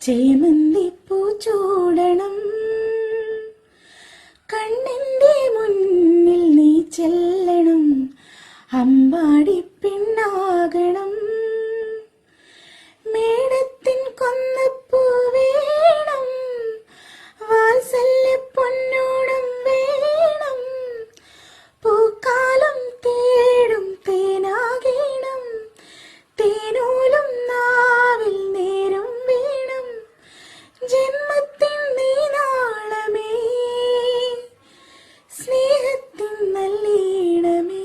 ചേമന്തിപ്പൂ ചൂടണം, കണ്ണിൻ്റെ മുന്നിൽ നീ ചെല്ലണം, അമ്പാടി പെണ്ണാകണം. മേടത്തിൻ കൊന്നപ്പൂ വേണം, വാത്സല്യ പൊന്നോണം വേണം, പൂക്കാലം തേടും തേനാകണം, തേനൂലും നാവിൽ നേരും വേണം, ജന്മത്തിൻ നീനാളമേ സ്നേഹത്തിൻ നല്ലീണമേ.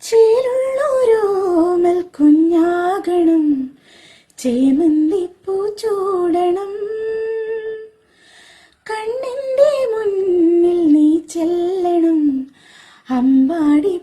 ചേലുള്ളോരോമൽ കുഞ്ഞാകണം, ചേമന്തിപ്പൂ ചൂടണം, കണ്ണിൻ്റെ മുന്നിൽ നീ ചെല്ലണം, അമ്പാടി